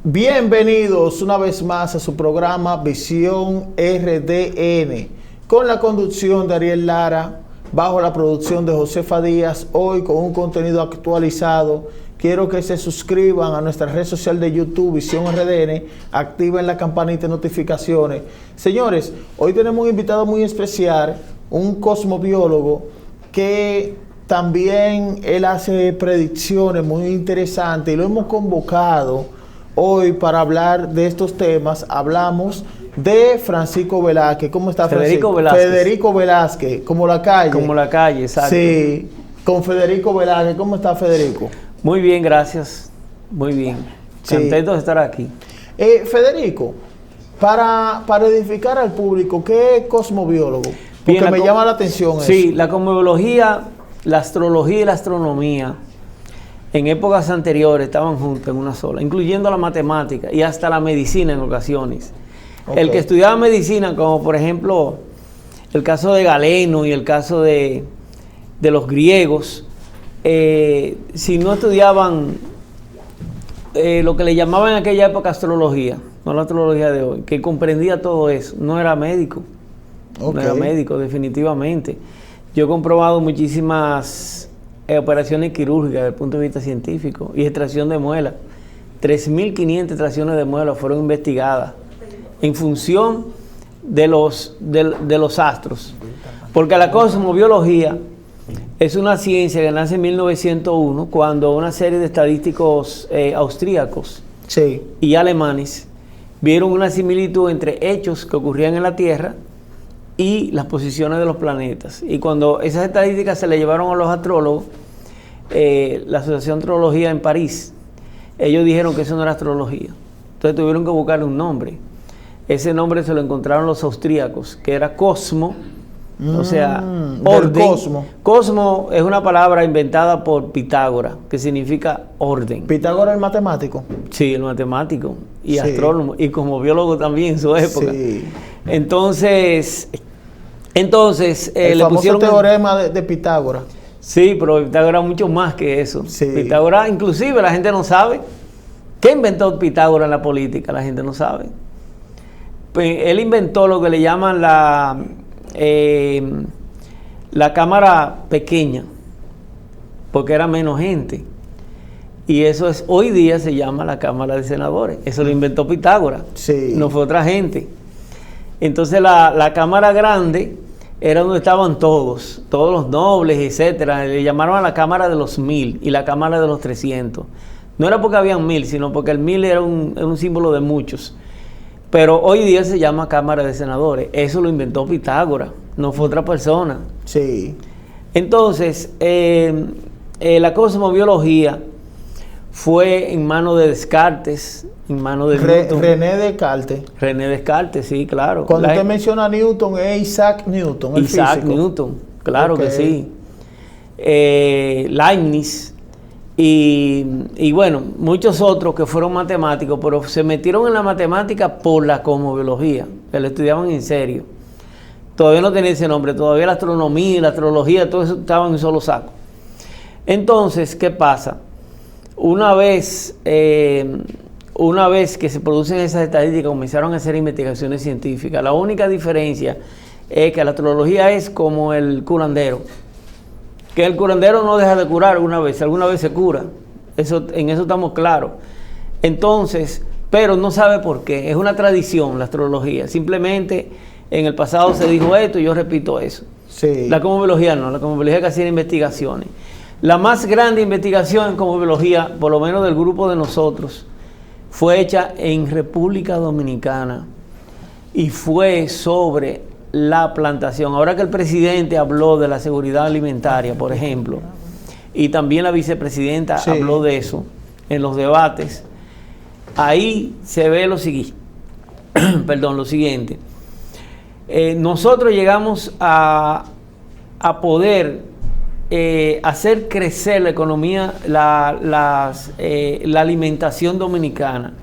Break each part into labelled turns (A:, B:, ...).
A: Bienvenidos una vez más a su programa Visión RDN, con la conducción de Ariel Lara, bajo la producción de Josefa Díaz, hoy con un contenido actualizado. Quiero que se suscriban a nuestra red social de YouTube, Visión RDN, activen la campanita de notificaciones. Señores, hoy tenemos un invitado muy especial, un cosmobiólogo que también él hace predicciones muy interesantes y lo hemos convocado hoy para hablar de estos temas. Hablamos de Francisco Velázquez. ¿Cómo está
B: Federico
A: Francisco?
B: Velázquez.
A: Federico Velázquez, como la calle.
B: Como la calle, exacto.
A: Sí, con Federico Velázquez. ¿Cómo está Federico?
B: Muy bien, gracias. Muy bien.
A: Sí.
B: Contento de estar aquí.
A: Federico, para edificar al público, ¿qué es cosmobiólogo? Porque
B: Bien,
A: me llama la atención eso.
B: Sí, la cosmobiología, la astrología y la astronomía en épocas anteriores estaban juntas en una sola, incluyendo la matemática y hasta la medicina en ocasiones. Okay. El que estudiaba medicina, como por ejemplo el caso de Galeno y el caso de los griegos, si no estudiaban lo que le llamaban en aquella época astrología, no la astrología de hoy, que comprendía todo eso, no era médico. Okay. No era médico, definitivamente. Yo he comprobado muchísimas operaciones quirúrgicas desde el punto de vista científico y extracción de muela. 3.500 extracciones de muela fueron investigadas en función de los astros. Porque la cosmobiología es una ciencia que nace en 1901 cuando una serie de estadísticos austríacos y alemanes vieron una similitud entre hechos que ocurrían en la Tierra y las posiciones de los planetas. Y cuando esas estadísticas se le llevaron a los astrólogos, la Asociación de Astrología en París, ellos dijeron que eso no era astrología. Entonces tuvieron que buscarle un nombre. Ese nombre se lo encontraron los austríacos, que era cosmo, o sea, orden.
A: Cosmo.
B: Cosmo es una palabra inventada por Pitágoras, que significa orden.
A: ¿Pitágoras es matemático?
B: Sí, el matemático y astrónomo, y como biólogo también en su época.
A: Sí.
B: Entonces
A: el
B: le
A: famoso
B: pusieron
A: teorema de Pitágoras.
B: Sí, pero Pitágoras mucho más que eso.
A: Sí.
B: Pitágoras, inclusive la gente no sabe. ¿Qué inventó Pitágoras en la política? La gente no sabe. Pues él inventó lo que le llaman la cámara pequeña, porque era menos gente. Y eso es, hoy día se llama la Cámara de Senadores. Eso lo inventó Pitágoras.
A: Sí.
B: No fue otra gente. Entonces la Cámara Grande era donde estaban todos los nobles, etcétera. Le llamaron a la Cámara de los 1000 y la Cámara de los 300. No era porque habían 1000, sino porque el 1000 era un símbolo de muchos. Pero hoy día se llama Cámara de Senadores. Eso lo inventó Pitágoras, no fue otra persona.
A: Sí.
B: Entonces, la cosmobiología fue en manos de Descartes, en manos de Newton.
A: René Descartes.
B: René Descartes, sí, claro.
A: Cuando usted menciona a Newton, es Isaac Newton, el
B: Isaac
A: físico.
B: Newton, claro
A: Okay.
B: que sí. Leibniz y bueno, muchos otros que fueron matemáticos, pero se metieron en la matemática por la cosmobiología, que lo estudiaban en serio. Todavía no tenía ese nombre, todavía la astronomía y la astrología, todo eso estaba en un solo saco. Entonces, ¿qué pasa? Una vez que se producen esas estadísticas, comenzaron a hacer investigaciones científicas. La única diferencia es que la astrología es como el curandero, que el curandero no deja de curar alguna vez se cura. En eso estamos claros. Entonces, pero no sabe por qué. Es una tradición la astrología. Simplemente en el pasado se dijo esto y yo repito eso.
A: Sí.
B: La cosmobiología no, la cosmobiología que hacía investigaciones. La más grande investigación en cosmobiología, por lo menos del grupo de nosotros, fue hecha en República Dominicana y fue sobre la plantación. Ahora que el presidente habló de la seguridad alimentaria, por ejemplo, y también la vicepresidenta habló de eso en los debates, ahí se ve lo siguiente. Lo siguiente. Nosotros llegamos a poder hacer crecer la economía, la alimentación dominicana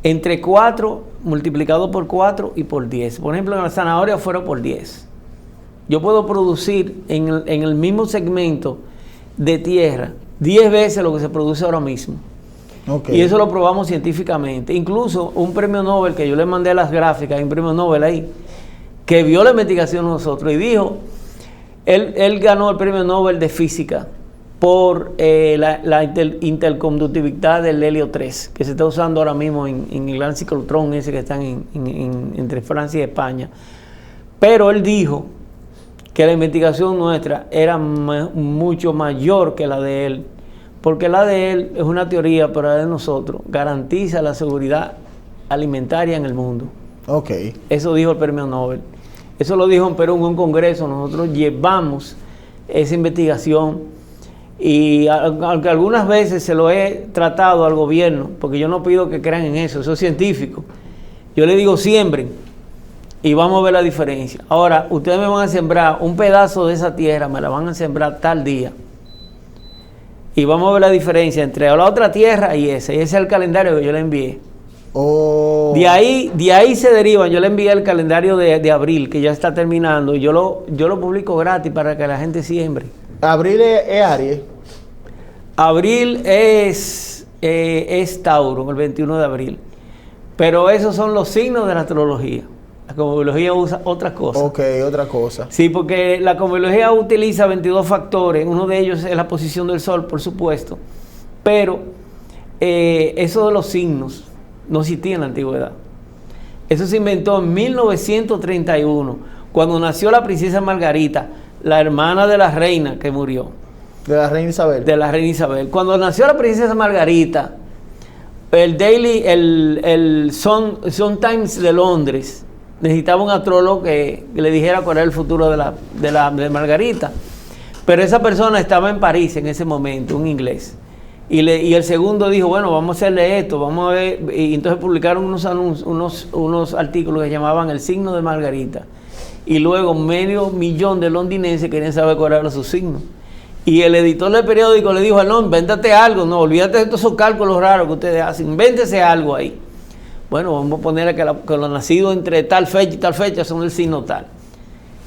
B: entre 4 multiplicado por 4 y por 10. Por ejemplo, en la zanahoria fueron por 10. Yo puedo producir en el mismo segmento de tierra 10 veces lo que se produce ahora mismo.
A: Okay.
B: Y eso lo probamos científicamente. Incluso un premio Nobel, que yo le mandé las gráficas, hay un premio Nobel ahí, que vio la investigación de nosotros y dijo, él ganó el premio Nobel de física por la interconductividad del helio 3, que se está usando ahora mismo en el gran ciclotrón ese que están entre Francia y España. Pero él dijo que la investigación nuestra era mucho mayor que la de él, porque la de él es una teoría, pero la de nosotros garantiza la seguridad alimentaria en el mundo.
A: Okay.
B: Eso dijo el premio Nobel. Eso lo dijo en Perú en un congreso. Nosotros llevamos esa investigación y aunque algunas veces se lo he tratado al gobierno, porque yo no pido que crean en eso, eso es científico. Yo le digo siembren y vamos a ver la diferencia. Ahora, ustedes me van a sembrar un pedazo de esa tierra, me la van a sembrar tal día. Y vamos a ver la diferencia entre la otra tierra y ese. Y ese es el calendario que yo le envié.
A: Oh.
B: De ahí se derivan. Yo le envié el calendario de abril, que ya está terminando. Y yo lo publico gratis para que la gente siembre.
A: Abril es Aries.
B: Abril es Tauro, el 21 de abril. Pero esos son los signos de la astrología. La cosmología usa otras cosas.
A: Ok, otra cosa.
B: Sí, porque la cosmología utiliza 22 factores. Uno de ellos es la posición del Sol, por supuesto. Pero eso de los signos no existía en la antigüedad. Eso se inventó en 1931, cuando nació la princesa Margarita, la hermana de la reina que murió.
A: De la reina Isabel.
B: De la reina Isabel. Cuando nació la princesa Margarita, el Sun Times de Londres necesitaba un astrólogo que le dijera cuál era el futuro de Margarita. Pero esa persona estaba en París en ese momento, un inglés. Y el segundo dijo, bueno, vamos a hacerle esto, vamos a ver. Y entonces publicaron unos artículos que llamaban El signo de Margarita. Y luego 500,000 de londinenses querían saber cuál era su signo. Y el editor del periódico le dijo, no, invéntate algo, no, olvídate de todos esos cálculos raros que ustedes hacen, invéntese algo ahí. Bueno, vamos a poner que los nacidos entre tal fecha y tal fecha son el signo tal.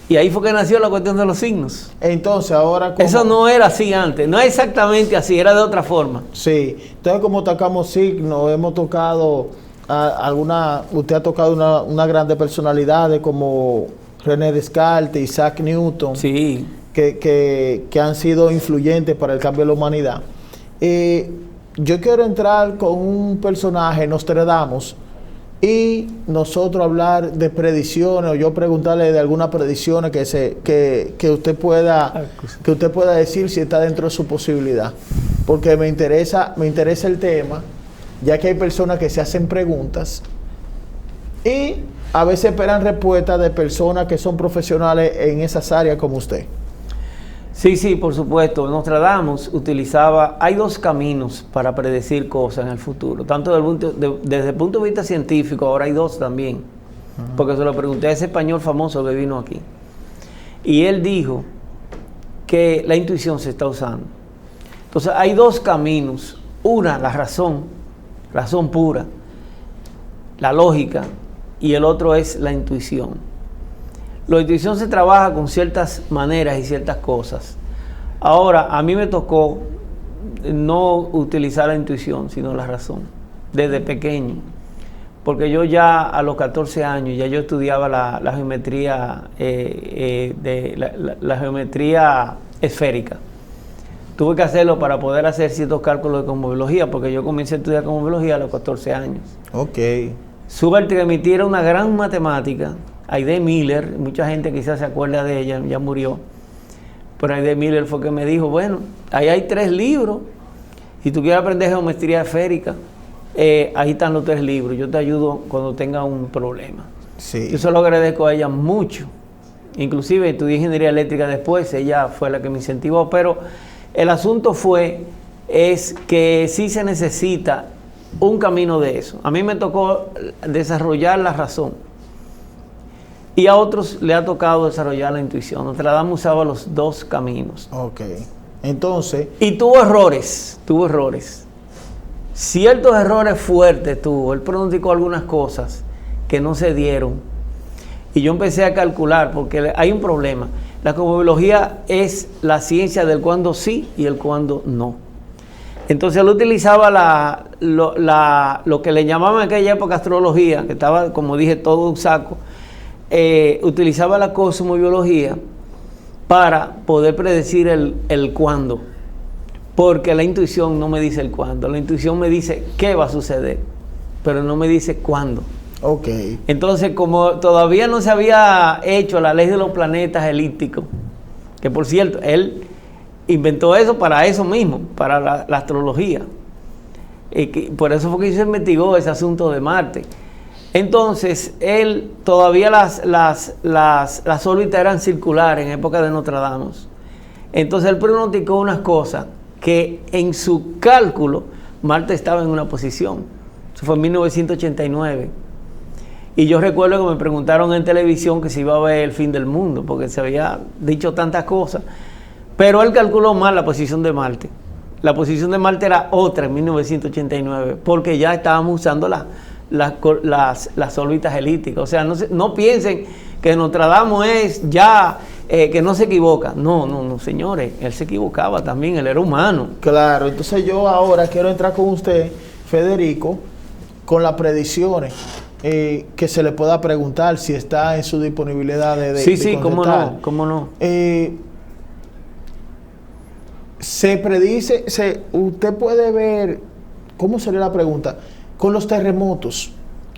B: Y ahí fue que nació la cuestión de los signos.
A: Entonces, ahora...
B: Eso no era así antes, no es exactamente así, era de otra forma.
A: Sí, entonces como tocamos signos, hemos tocado usted ha tocado una grande personalidades como René Descartes, Isaac Newton,
B: Sí.
A: que han sido influyentes para el cambio de la humanidad. Yo quiero entrar con un personaje, Nostradamus, y nosotros hablar de predicciones, o yo preguntarle de algunas predicciones que usted pueda decir si está dentro de su posibilidad, porque me interesa el tema, ya que hay personas que se hacen preguntas y a veces esperan respuestas de personas que son profesionales en esas áreas como usted.
B: Sí, por supuesto. Nostradamus hay dos caminos para predecir cosas en el futuro. Tanto desde el punto de vista científico, ahora hay dos también. Porque se lo pregunté a ese español famoso que vino aquí. Y él dijo que la intuición se está usando. Entonces hay dos caminos. Una, la razón pura, la lógica, y el otro es la intuición. La intuición se trabaja con ciertas maneras y ciertas cosas. Ahora, a mí me tocó no utilizar la intuición, sino la razón, desde pequeño. Porque yo ya a los 14 años, ya yo estudiaba la geometría, la geometría esférica. Tuve que hacerlo para poder hacer ciertos cálculos de cosmología, porque yo comencé a estudiar cosmología a los 14 años.
A: Ok.
B: Schubert, que emitiera una gran matemática, Aide Miller, mucha gente quizás se acuerda de ella, ya murió, pero Aide Miller fue que me dijo, bueno, ahí hay 3 libros, si tú quieres aprender geometría esférica, ahí están los 3 libros, yo te ayudo cuando tengas un problema.
A: Sí.
B: Yo se lo agradezco a ella mucho, inclusive estudié ingeniería eléctrica después, ella fue la que me incentivó, pero el asunto es que sí se necesita un camino de eso. A mí me tocó desarrollar la razón, y a otros le ha tocado desarrollar la intuición. Nostradamus usaba los 2 caminos.
A: Ok. Entonces...
B: Y tuvo errores. Ciertos errores fuertes tuvo. Él pronosticó algunas cosas que no se dieron. Y yo empecé a calcular, porque hay un problema. La cosmología es la ciencia del cuándo sí y el cuándo no. Entonces él utilizaba lo que le llamaban en aquella época astrología, que estaba, como dije, todo un saco. Utilizaba la cosmobiología para poder predecir el cuándo. Porque la intuición no me dice el cuándo, la intuición me dice qué va a suceder, pero no me dice cuándo.
A: Ok.
B: Entonces, como todavía no se había hecho la ley de los planetas elípticos, que por cierto, él inventó eso para eso mismo, para la astrología. Por eso fue que se investigó ese asunto de Marte. Entonces, él todavía las órbitas eran circulares en época de Nostradamus. Entonces, él pronosticó unas cosas que en su cálculo Marte estaba en una posición. Eso fue en 1989. Y yo recuerdo que me preguntaron en televisión que si iba a ver el fin del mundo, porque se había dicho tantas cosas. Pero él calculó mal la posición de Marte. La posición de Marte era otra en 1989, porque ya estábamos usando las órbitas elípticas. O sea, no piensen que Nostradamus es ya, que no se equivoca. No, señores, él se equivocaba también, él era humano.
A: Claro, entonces yo ahora quiero entrar con usted, Federico, con las predicciones. Que se le pueda preguntar si está en su disponibilidad de
B: sí, cómo no.
A: Se predice, usted puede ver, ¿cómo sería la pregunta? Con los terremotos.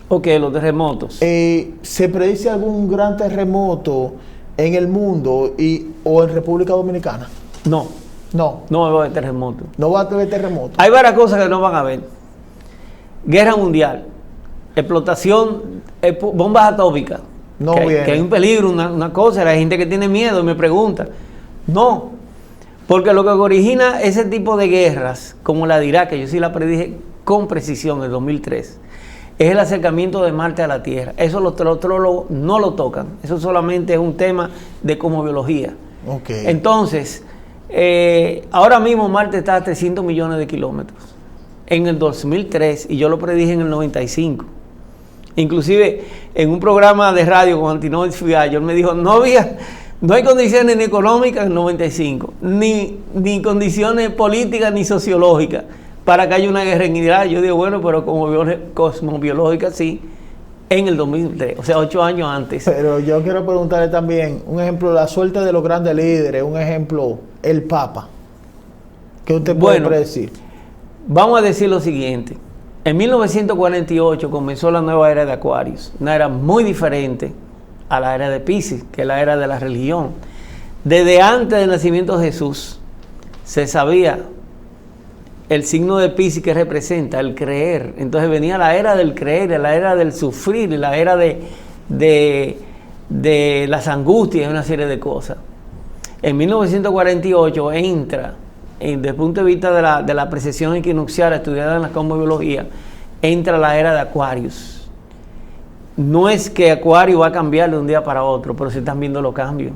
B: Ok, los terremotos.
A: ¿Se predice algún gran terremoto en el mundo o en República Dominicana?
B: No va a haber terremoto.
A: No va a haber terremoto.
B: Hay varias cosas que no van a haber. Guerra mundial. Explotación, bombas atómicas, que hay un peligro, una cosa, la gente que tiene miedo me pregunta. No, porque lo que origina ese tipo de guerras, como la de Irak, que yo sí la predije con precisión en el 2003, es el acercamiento de Marte a la Tierra. Eso los astrólogos no lo tocan, eso solamente es un tema de cosmobiología.
A: Okay.
B: Entonces, ahora mismo Marte está a 300 millones de kilómetros. En el 2003, y yo lo predije en el 95. Inclusive en un programa de radio con Antinois Fiallo, él me dijo, no hay condiciones ni económicas en el 95, ni condiciones políticas ni sociológicas para que haya una guerra en Irak. Yo digo, bueno, pero como cosmobiológica sí, en el 2003, o sea, 8 años antes.
A: Pero yo quiero preguntarle también, un ejemplo, la suerte de los grandes líderes, un ejemplo, el Papa. ¿Qué usted puede predecir?
B: Vamos a decir lo siguiente. En 1948 comenzó la nueva era de Acuarios, una era muy diferente a la era de Piscis, que es la era de la religión. Desde antes del nacimiento de Jesús se sabía el signo de Piscis que representa el creer. Entonces venía la era del creer, la era del sufrir, la era de las angustias y una serie de cosas. En 1948 entra, desde el punto de vista de la precesión equinoccial estudiada en la cosmobiología, entra la era de Acuarios. No es que Acuario va a cambiar de un día para otro, pero se están viendo los cambios.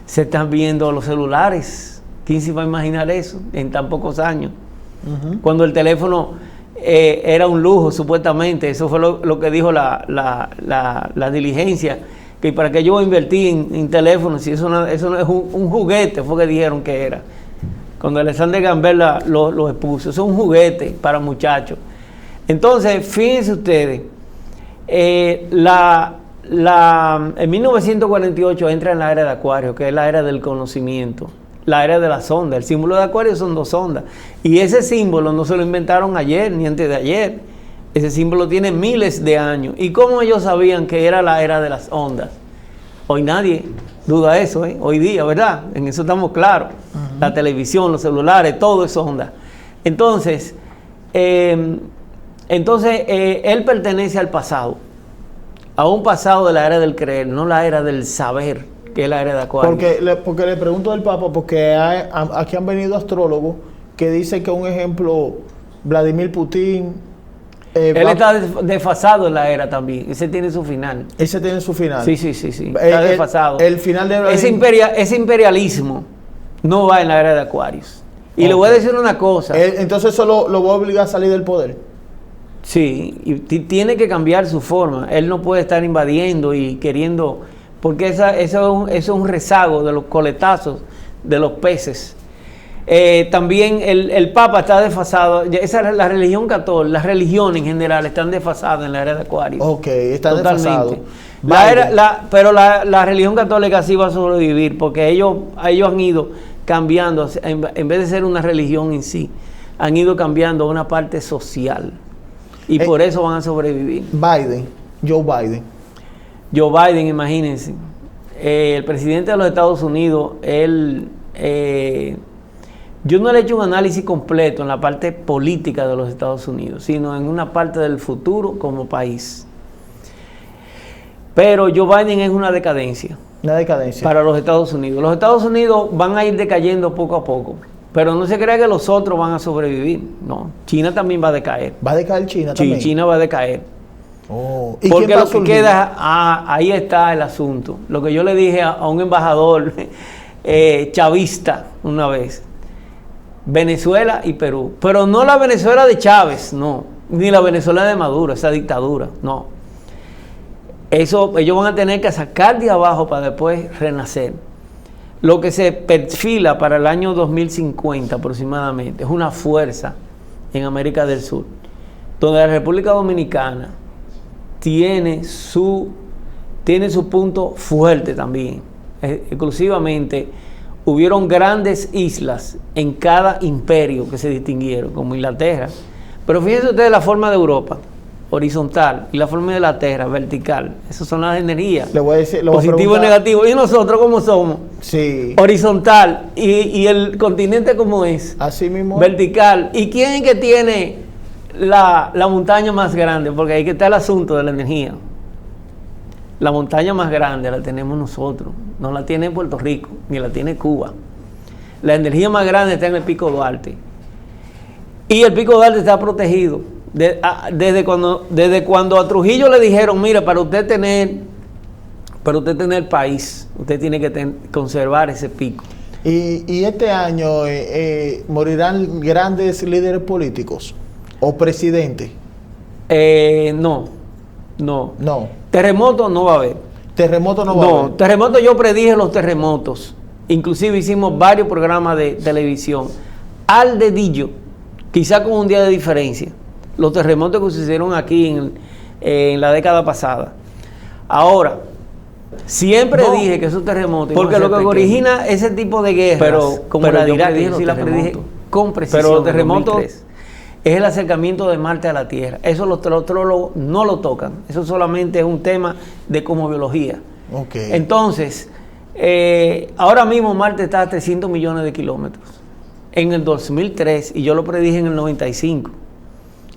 B: Se están viendo los celulares. ¿Quién se va a imaginar eso en tan pocos años? Uh-huh. Cuando el teléfono era un lujo, supuestamente. Eso fue lo que dijo la diligencia, que para que yo invertí en teléfonos, si eso no es un juguete, fue que dijeron que era. Cuando Alexander Gambetta lo expuso, eso es un juguete para muchachos. Entonces, fíjense ustedes, en 1948 entra en la era de Acuario, que es la era del conocimiento, la era de las ondas. El símbolo de Acuario son 2 ondas. Y ese símbolo no se lo inventaron ayer ni antes de ayer. Ese símbolo tiene miles de años. ¿Y cómo ellos sabían que era la era de las ondas? Hoy nadie duda eso, hoy día, ¿verdad? En eso estamos claros. Uh-huh. La televisión, los celulares, todo es onda. Entonces, él pertenece al pasado, a un pasado de la era del creer, no la era del saber, que es la era de Acuario.
A: Porque le pregunto al Papa, porque aquí han venido astrólogos que dicen que un ejemplo, Vladimir Putin... él
B: está desfasado en la era también. Ese tiene su final.
A: Ese tiene su final.
B: Sí. Está desfasado.
A: El final de Vladimir...
B: Ese imperialismo no va en la era de Acuarios. Y le voy a decir una cosa.
A: Entonces eso lo va a obligar a salir del poder.
B: Sí, y tiene que cambiar su forma. Él no puede estar invadiendo y queriendo... Porque eso es un rezago de los coletazos de los peces. También el Papa está desfasado. Esa es la religión católica, las religiones en general están desfasadas en la era de Acuario.
A: Ok, está desfasado.
B: Pero la religión católica sí va a sobrevivir, porque ellos han ido cambiando, en vez de ser una religión en sí, han ido cambiando una parte social. Y por eso van a sobrevivir.
A: Joe Biden,
B: imagínense. El presidente de los Estados Unidos, yo no le he hecho un análisis completo en la parte política de los Estados Unidos, sino en una parte del futuro como país. Pero Joe Biden es una decadencia.
A: Una decadencia.
B: Para los Estados Unidos. Los Estados Unidos van a ir decayendo poco a poco. Pero no se crea que los otros van a sobrevivir. No. China también va a decaer.
A: ¿Va a decaer China también?
B: Sí, China va a decaer.
A: Oh. ¿Y
B: porque lo que queda, ahí está el asunto. Lo que yo le dije a un embajador chavista una vez. Venezuela y Perú. Pero no la Venezuela de Chávez, no. Ni la Venezuela de Maduro, esa dictadura, no. Eso ellos van a tener que sacar de abajo para después renacer. Lo que se perfila para el año 2050 aproximadamente es una fuerza en América del Sur, donde la República Dominicana tiene su punto fuerte también. Exclusivamente hubieron grandes islas en cada imperio que se distinguieron, como Inglaterra. Pero fíjense ustedes la forma de Europa, horizontal, y la forma de la Tierra, vertical. Esas son las energías.
A: Le voy a decir,
B: positivo y negativo. ¿Y nosotros cómo somos?
A: Sí.
B: Horizontal. ¿Y el continente cómo es?
A: Así mismo.
B: Vertical. ¿Y quién es que tiene la montaña más grande? Porque ahí que está el asunto de la energía. La montaña más grande la tenemos nosotros. No la tiene Puerto Rico, ni la tiene Cuba. La energía más grande está en el Pico Duarte. Y el Pico Duarte está protegido. Desde cuando a Trujillo le dijeron, mira, para usted tener país, usted tiene que conservar ese pico.
A: Y este año morirán grandes líderes políticos o presidentes.
B: No.
A: Terremoto
B: no va a haber.
A: Terremoto no va a haber.
B: Terremoto, yo predije los terremotos. Inclusive hicimos varios programas de televisión. Al dedillo, quizá con un día de diferencia. Los terremotos que sucedieron aquí en la década pasada. Ahora, siempre dije que esos terremotos, porque lo que origina ese tipo de guerras, como la de Irak, yo sí la predije con precisión. Pero los terremotos es el acercamiento de Marte a la Tierra. Eso los astrólogos no lo tocan. Eso solamente es un tema de cosmobiología.
A: Okay.
B: Entonces, ahora mismo Marte está a 300 millones de kilómetros. En el 2003, y yo lo predije en el 95.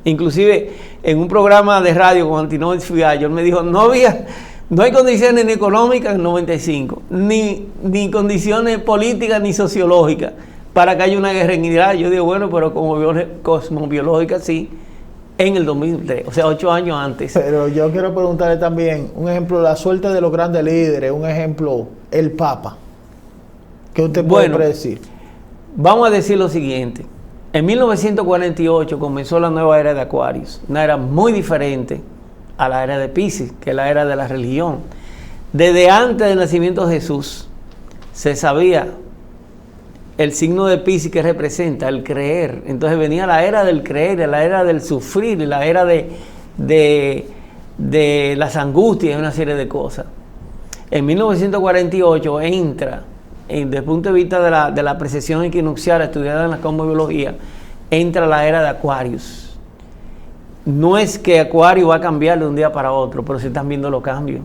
B: Inclusive en un programa de radio con Antinor Figallo, él me dijo, no hay condiciones ni económicas en el 95, ni condiciones políticas ni sociológicas para que haya una guerra en Irak. Yo digo, bueno, pero como cosmobiológica sí, en el 2003, o sea, 8 años antes.
A: Pero yo quiero preguntarle también, un ejemplo, la suerte de los grandes líderes, un ejemplo, el Papa. ¿Qué usted puede predecir?
B: Vamos a decir lo siguiente. En 1948 comenzó la nueva era de Acuarios, una era muy diferente a la era de Piscis, que es la era de la religión. Desde antes del nacimiento de Jesús se sabía el signo de Piscis que representa el creer. Entonces venía la era del creer, la era del sufrir, la era de las angustias y una serie de cosas. En 1948 entra, desde el punto de vista de la precesión equinoccial estudiada en la cosmobiología, entra la era de Acuarios. No es que Acuario va a cambiar de un día para otro, pero se están viendo los cambios.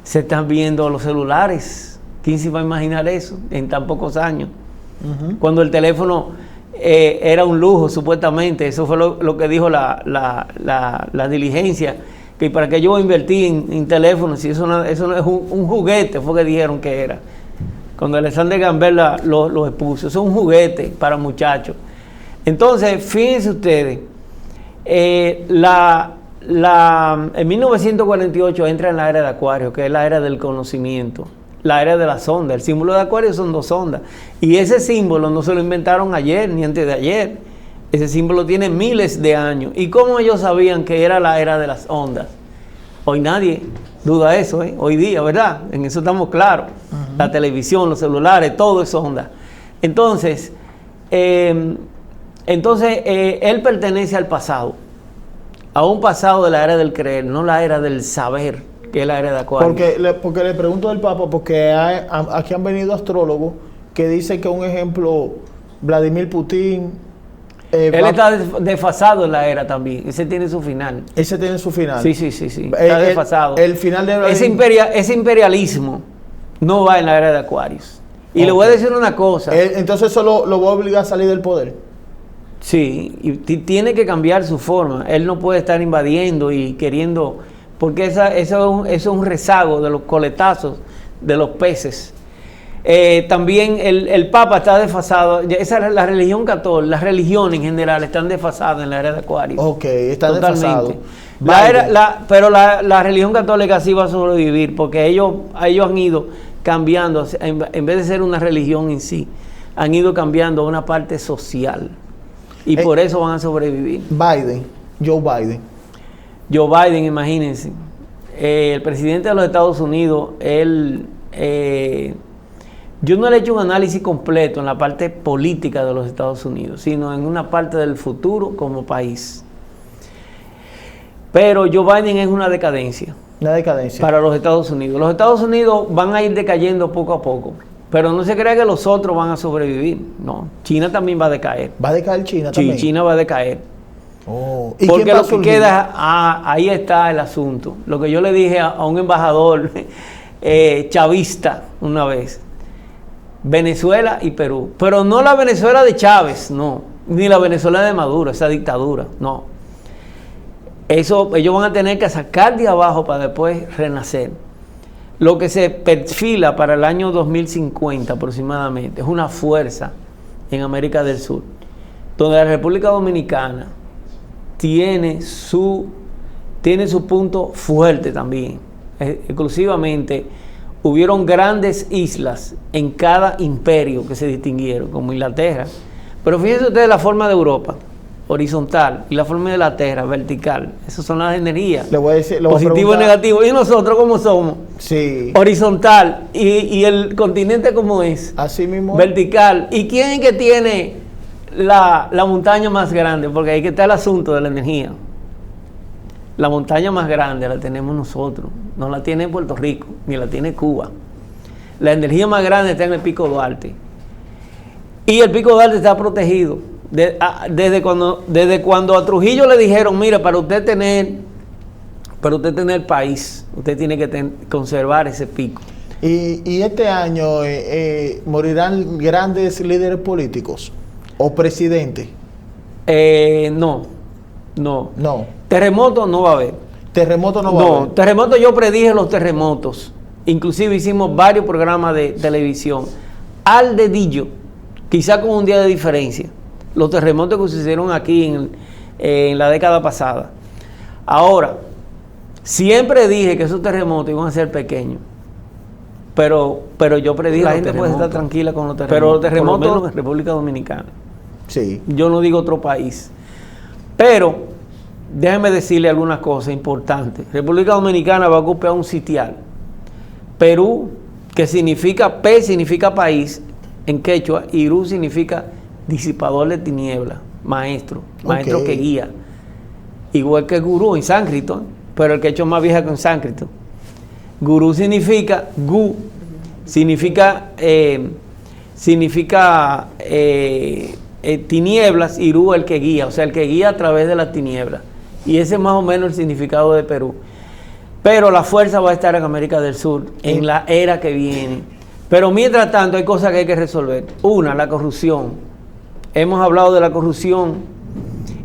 B: Se están viendo los celulares. ¿Quién se va a imaginar eso en tan pocos años? Cuando el teléfono era un lujo, supuestamente. Eso fue lo que dijo la diligencia. Que para qué yo invertí en teléfonos, si eso no es un juguete, fue que dijeron que era. Cuando Alexander Gambetta lo expuso, eso es un juguete para muchachos. Entonces, fíjense ustedes, en 1948 entra en la era de Acuario, que es la era del conocimiento, la era de la sonda. El símbolo de Acuario son 2 ondas. Y ese símbolo no se lo inventaron ayer ni antes de ayer. Ese símbolo tiene miles de años. ¿Y cómo ellos sabían que era la era de las ondas? Hoy nadie duda eso, hoy día, ¿verdad? En eso estamos claros. La televisión, los celulares, todo es onda. Entonces, Entonces, él pertenece al pasado, a un pasado de la era del creer, no la era del saber, que es la era de Acuario.
A: Porque le pregunto del Papa, porque aquí han venido astrólogos que dicen que un ejemplo, Vladimir Putin...
B: él está desfasado en la era también, ese tiene su final.
A: Ese tiene su final.
B: Sí, está desfasado.
A: El final de
B: Vladimir... Ese imperialismo no va en la era de Acuarios. Y le voy a decir una cosa.
A: Entonces eso lo va a obligar a salir del poder.
B: Sí, y tiene que cambiar su forma. Él no puede estar invadiendo y queriendo, porque eso es un rezago de los coletazos de los peces. También el Papa está desfasado. Esa es la religión católica, las religiones en general están desfasadas en la era de Acuario.
A: Ok, está desfasado.
B: Pero la religión católica sí va a sobrevivir, porque ellos han ido cambiando, en vez de ser una religión en sí, han ido cambiando a una parte social. Y por eso van a sobrevivir.
A: Joe Biden,
B: imagínense. El presidente de los Estados Unidos, yo no le he hecho un análisis completo en la parte política de los Estados Unidos, sino en una parte del futuro como país. Pero Joe Biden es una decadencia.
A: Una decadencia.
B: Para los Estados Unidos. Los Estados Unidos van a ir decayendo poco a poco. Pero no se crea que los otros van a sobrevivir. No. China también va a decaer.
A: ¿Va a decaer China también?
B: Sí, China va a decaer.
A: ¿Y
B: porque lo que queda, ahí está el asunto. Lo que yo le dije a un embajador chavista una vez. Venezuela y Perú. Pero no la Venezuela de Chávez, no. Ni la Venezuela de Maduro, esa dictadura, no. Eso ellos van a tener que sacar de abajo para después renacer. Lo que se perfila para el año 2050 aproximadamente es una fuerza en América del Sur, donde la República Dominicana tiene su punto fuerte también. Exclusivamente hubieron grandes islas en cada imperio que se distinguieron, como Inglaterra. Pero fíjense ustedes la forma de Europa, horizontal, y la forma de la Tierra, vertical. Esas son las energías.
A: Le voy a decir,
B: positivo y negativo. ¿Y nosotros cómo somos?
A: Sí.
B: Horizontal. ¿Y el continente cómo es?
A: Así mismo.
B: Vertical. ¿Y quién es que tiene la montaña más grande? Porque ahí que está el asunto de la energía. La montaña más grande la tenemos nosotros. No la tiene Puerto Rico, ni la tiene Cuba. La energía más grande está en el Pico Duarte. Y el Pico Duarte está protegido. Desde cuando a Trujillo le dijeron, mira, para usted tener país, usted tiene que conservar ese pico.
A: Y este año morirán grandes líderes políticos o presidentes.
B: No. Terremoto no va a haber.
A: Terremoto no va a haber.
B: Terremoto yo predije los terremotos. Inclusive hicimos varios programas de televisión. Al dedillo, quizá con un día de diferencia. Los terremotos que sucedieron aquí en la década pasada. Ahora, siempre dije que esos terremotos iban a ser pequeños. Pero yo predije la gente puede estar tranquila con los terremotos. Pero los terremotos en República Dominicana.
A: Sí.
B: Yo no digo otro país. Pero déjeme decirle algunas cosas importantes. República Dominicana va a ocupar un sitial. Perú, que significa P, significa país en quechua, y Irú significa disipador de tinieblas, maestro que guía. Igual que gurú en sánscrito, pero el quechua es más vieja que en sánscrito. Gurú significa, significa tinieblas, Irú el que guía, o sea, el que guía a través de las tinieblas. Y ese es más o menos el significado de Perú. Pero la fuerza va a estar en América del Sur, en la era que viene. Pero mientras tanto hay cosas que hay que resolver. Una, la corrupción. Hemos hablado de la corrupción.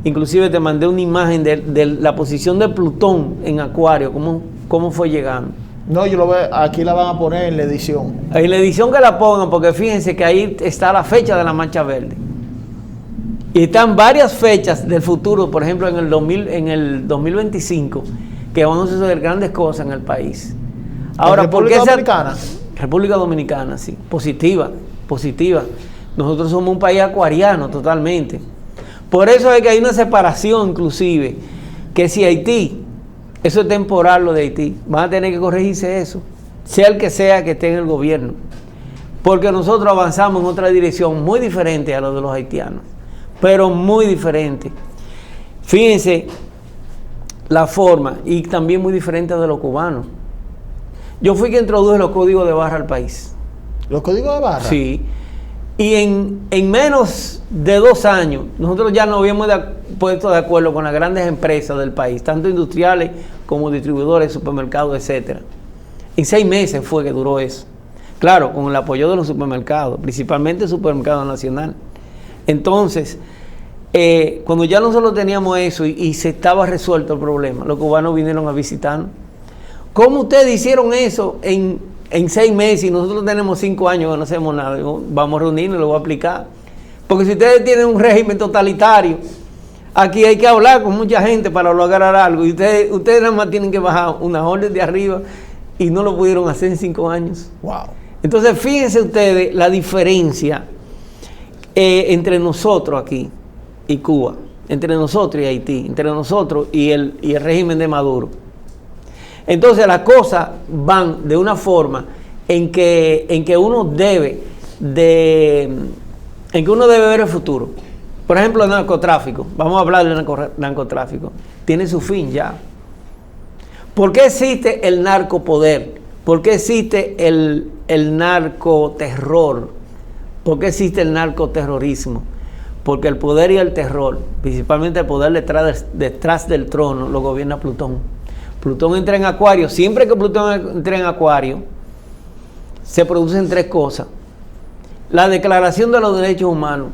B: Inclusive te mandé una imagen de la posición de Plutón en Acuario, cómo fue llegando.
A: No, yo lo veo, aquí la van a poner en la edición.
B: En la edición que la pongan, porque fíjense que ahí está la fecha de la Mancha Verde. Y están varias fechas del futuro, por ejemplo en el 2025, que van a suceder grandes cosas en el país. Ahora,
A: ¿República Dominicana?
B: República Dominicana, sí, positiva. Nosotros somos un país acuariano totalmente. Por eso es que hay una separación inclusive, que si Haití, eso es temporal lo de Haití, van a tener que corregirse eso, sea el que esté en el gobierno. porque nosotros avanzamos en otra dirección muy diferente a lo de los haitianos, pero muy diferente. Fíjense la forma, y también muy diferente de los cubanos. Yo fui quien introduje los códigos de barra al país.
A: ¿Los códigos de barra?
B: Sí. Y en menos de 2 años, nosotros ya nos habíamos puesto de acuerdo con las grandes empresas del país, tanto industriales como distribuidores, supermercados, etcétera. En 6 meses fue que duró eso. Claro, con el apoyo de los supermercados, principalmente el supermercado nacional. Entonces, cuando ya nosotros teníamos eso y se estaba resuelto el problema, los cubanos vinieron a visitarnos. ¿Cómo ustedes hicieron eso en 6 meses y nosotros tenemos 5 años que no hacemos nada? Vamos a reunirnos y lo voy a aplicar. Porque si ustedes tienen un régimen totalitario, aquí hay que hablar con mucha gente para lograr algo. Y ustedes nada más tienen que bajar unas órdenes de arriba y no lo pudieron hacer en 5 años.
A: Wow.
B: Entonces, fíjense ustedes la diferencia entre nosotros aquí y Cuba, entre nosotros y Haití, entre nosotros y el régimen de Maduro. Entonces, las cosas van de una forma en que uno debe ver el futuro. Por ejemplo, el narcotráfico. Vamos a hablar del narcotráfico. Tiene su fin ya. ¿Por qué existe el narcopoder? ¿Por qué existe el narcoterror? ¿Por qué existe el narcoterrorismo? Porque el poder y el terror, principalmente el poder detrás del trono, lo gobierna Plutón. Plutón entra en Acuario. Siempre que Plutón entra en Acuario, se producen 3 cosas. La Declaración de los Derechos Humanos,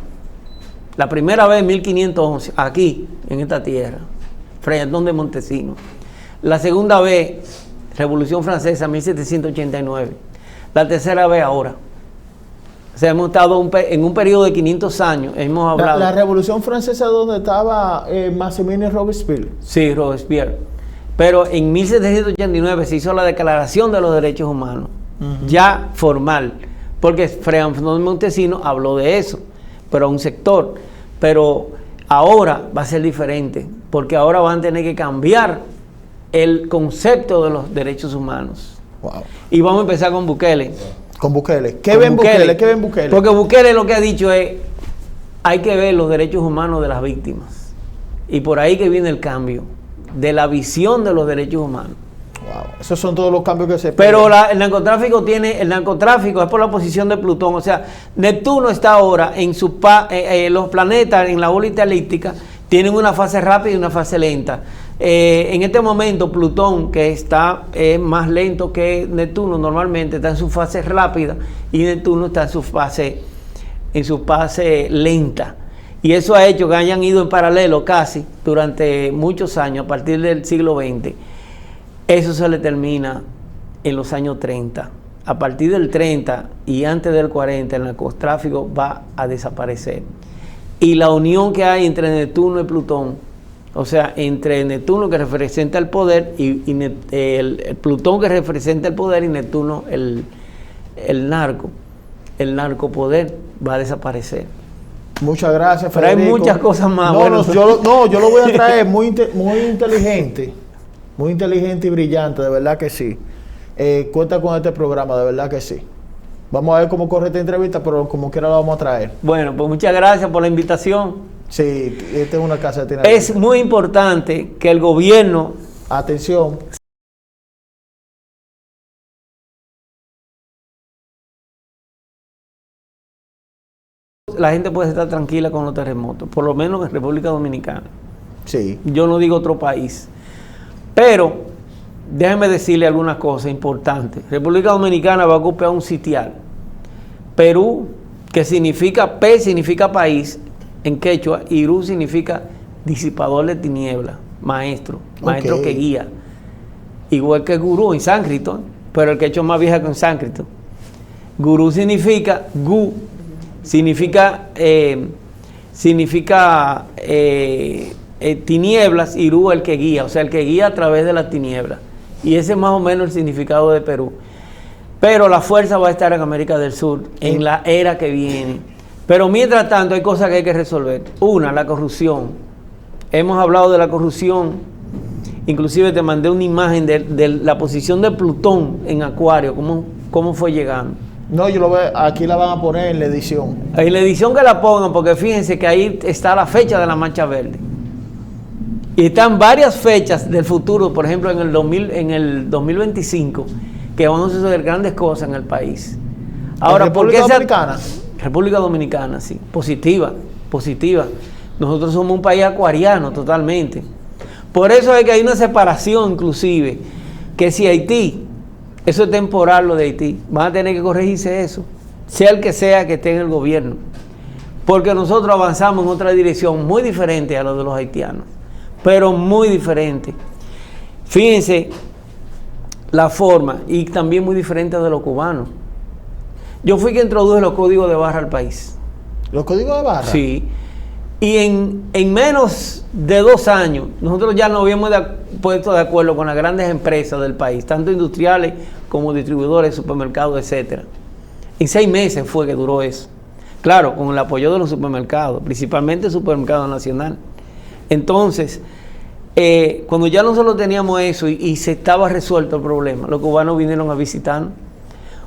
B: la primera vez en 1511, aquí, en esta tierra, Freyantón de Montesinos. La segunda vez, Revolución Francesa, 1789. La tercera vez ahora. O sea, hemos estado en un periodo de 500 años, hemos hablado.
A: ¿La Revolución Francesa donde estaba Maximilien Robespierre?
B: Sí, Robespierre. Pero en 1789 se hizo la Declaración de los Derechos Humanos, ya formal, porque Freyantón de Montesinos habló de eso, pero a un sector. Pero ahora va a ser diferente, porque ahora van a tener que cambiar el concepto de los derechos humanos.
A: Wow.
B: Y vamos a empezar con Bukele.
A: Con Bukele. ¿Qué ven Bukele? ¿Qué ven Bukele?
B: Porque Bukele lo que ha dicho es, hay que ver los derechos humanos de las víctimas. Y por ahí que viene el cambio de la visión de los derechos humanos.
A: Wow. Esos son todos los cambios que se
B: Pero el narcotráfico es por la posición de Plutón. O sea, Neptuno está ahora en los planetas, en la órbita elíptica, tienen una fase rápida y una fase lenta. En este momento Plutón, que está más lento que Neptuno, normalmente está en su fase rápida y Neptuno está en su fase lenta. Y eso ha hecho que hayan ido en paralelo casi durante muchos años, a partir del siglo XX. Eso se le termina en los años 30. A partir del 30 y antes del 40, el narcotráfico va a desaparecer. Y la unión que hay entre Neptuno y Plutón, o sea, entre Neptuno, que representa el poder, y el Plutón, que representa el poder, y Neptuno, el narcopoder, va a desaparecer.
A: Muchas gracias,
B: Federico. Pero hay muchas cosas más.
A: Yo lo voy a traer muy inteligente. Muy inteligente y brillante, de verdad que sí. Cuenta con este programa, de verdad que sí. Vamos a ver cómo corre esta entrevista, pero como quiera la vamos a traer.
B: Bueno, pues muchas gracias por la invitación.
A: Sí, esta es una casa de
B: Es muy importante que el gobierno...
A: Atención.
B: La gente puede estar tranquila con los terremotos, por lo menos en República Dominicana.
A: Sí.
B: Yo no digo otro país. Pero, déjenme decirle algunas cosas importantes. República Dominicana va a ocupar un sitial. Perú, que significa, P significa país en quechua, y Irú significa disipador de tinieblas, maestro que guía. Igual que gurú en sánscrito, pero el quechua es más vieja que en sánscrito. Gurú significa, significa tinieblas, Irú el que guía, o sea, el que guía a través de las tinieblas. Y ese es más o menos el significado de Perú. Pero la fuerza va a estar en América del Sur, en la era que viene. Pero mientras tanto hay cosas que hay que resolver. Una, la corrupción. Hemos hablado de la corrupción. Inclusive te mandé una imagen de la posición de Plutón en Acuario, cómo fue llegando.
A: No, yo lo veo, aquí la van a poner en la edición.
B: En la edición que la pongan, porque fíjense que ahí está la fecha de la Marcha Verde. Y están varias fechas del futuro, por ejemplo, en el 2025, que van a suceder grandes cosas en el país. Ahora,
A: República Dominicana.
B: República Dominicana, sí, positiva. Nosotros somos un país acuariano totalmente. Por eso es que hay una separación inclusive, que si Haití, eso es temporal lo de Haití, van a tener que corregirse eso, sea el que sea que esté en el gobierno. Porque nosotros avanzamos en otra dirección muy diferente a lo de los haitianos, pero muy diferente. Fíjense la forma, y también muy diferente de los cubanos. Yo fui quien introduje los códigos de barra al país.
A: ¿Los códigos de barra?
B: Sí. Y en menos de 2 años, nosotros ya nos habíamos puesto de acuerdo con las grandes empresas del país, tanto industriales como distribuidores, supermercados, etcétera. En 6 meses fue que duró eso. Claro, con el apoyo de los supermercados, principalmente el Supermercado Nacional. Entonces, cuando ya nosotros teníamos eso y se estaba resuelto el problema, los cubanos vinieron a visitarnos.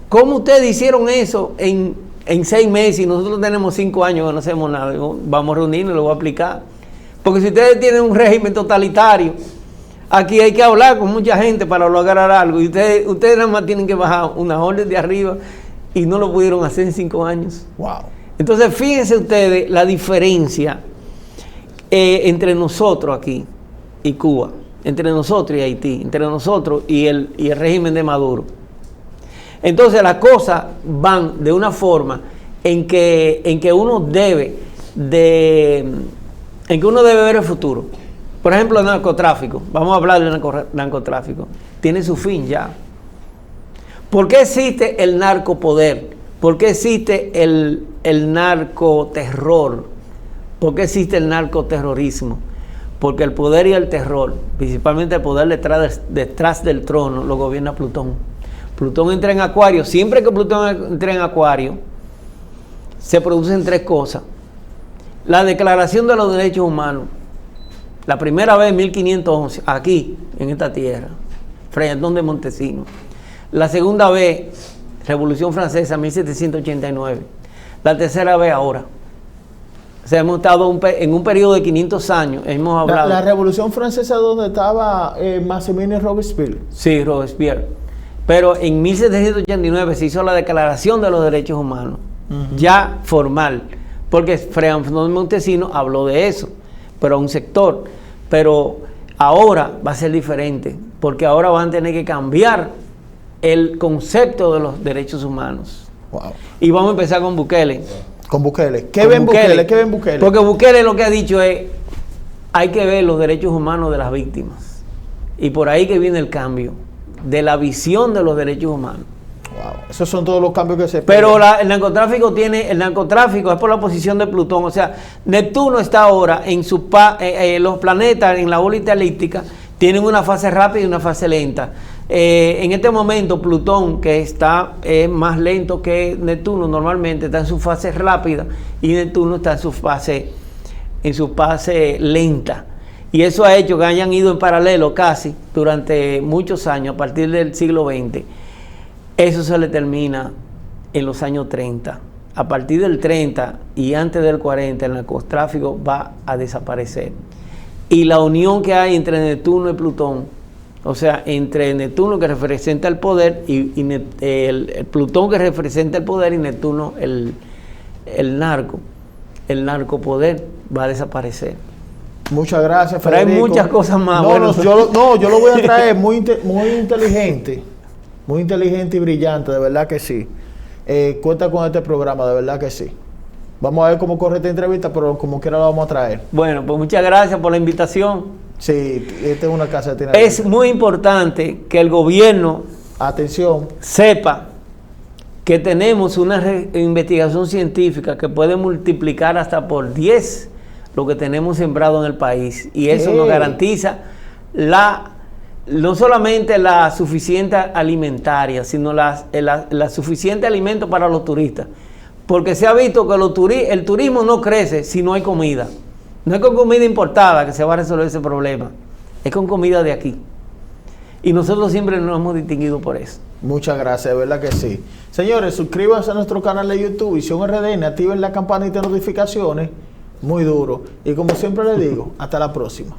B: ¿Cómo ustedes hicieron eso en 6 meses y nosotros tenemos 5 años que no hacemos nada? Vamos a reunirnos y lo voy a aplicar. Porque si ustedes tienen un régimen totalitario, aquí hay que hablar con mucha gente para lograr algo. Y ustedes nada más tienen que bajar unas órdenes de arriba y no lo pudieron hacer en 5 años.
A: Wow.
B: Entonces, fíjense ustedes la diferencia entre nosotros aquí y Cuba, entre nosotros y Haití, entre nosotros y el régimen de Maduro. Entonces las cosas van de una forma en que uno debe ver el futuro. Por ejemplo, el narcotráfico. Vamos a hablar del narcotráfico. Tiene su fin ya. ¿Por qué existe el narcopoder? ¿Por qué existe el narcoterror? ¿Por qué existe el narcoterrorismo? Porque el poder y el terror, principalmente el poder detrás del trono, lo gobierna Plutón. Plutón entra en Acuario. Siempre que Plutón entra en Acuario, se producen 3 cosas. La Declaración de los Derechos Humanos, la primera vez en 1511, aquí, en esta tierra, Frentón de Montesinos. La segunda vez, Revolución Francesa, 1789. La tercera vez ahora. O sea, hemos estado en un periodo de 500 años, hemos hablado.
A: ¿La Revolución Francesa donde estaba Maximilien Robespierre? Sí,
B: Robespierre. Pero en 1789 se hizo la Declaración de los Derechos Humanos, ya formal, porque Frentón de Montesinos habló de eso, pero a un sector. Pero ahora va a ser diferente, porque ahora van a tener que cambiar el concepto de los derechos humanos.
A: Wow.
B: Y vamos a empezar con Bukele.
A: Con Bukele. ¿Qué ven Bukele?
B: Porque Bukele lo que ha dicho es, hay que ver los derechos humanos de las víctimas. Y por ahí que viene el cambio de la visión de los derechos humanos.
A: Wow. Esos son todos los cambios que se
B: Pero el narcotráfico es por la posición de Plutón. O sea, Neptuno está ahora en los planetas, en la órbita elíptica, tienen una fase rápida y una fase lenta. En este momento Plutón, que está más lento que Neptuno, normalmente está en su fase rápida y Neptuno está en su fase lenta. Y eso ha hecho que hayan ido en paralelo casi durante muchos años, a partir del siglo XX. Eso se le termina en los años 30. A partir del 30 y antes del 40, el narcotráfico va a desaparecer. Y la unión que hay entre Neptuno y Plutón, o sea, entre Neptuno, que representa el poder, y el Plutón, que representa el poder, y Neptuno, el narcopoder, va a desaparecer.
A: Muchas gracias,
B: Federico. Pero hay muchas cosas más.
A: Yo lo voy a traer muy inteligente. Muy inteligente y brillante, de verdad que sí. Cuenta con este programa, de verdad que sí. Vamos a ver cómo corre esta entrevista, pero como quiera la vamos a traer.
B: Bueno, pues muchas gracias por la invitación.
A: Sí, esta es una casa de
B: Es muy importante que el gobierno sepa que tenemos una investigación científica que puede multiplicar hasta por 10 lo que tenemos sembrado en el país. Y eso nos garantiza no solamente la suficiente alimentaria, sino la suficiente alimento para los turistas. Porque se ha visto que el turismo no crece si no hay comida. No es con comida importada que se va a resolver ese problema. Es con comida de aquí. Y nosotros siempre nos hemos distinguido por eso.
A: Muchas gracias, de verdad que sí. Señores, suscríbanse a nuestro canal de YouTube, Visión RDN, activen la campanita de notificaciones, muy duro. Y como siempre les digo, hasta la próxima.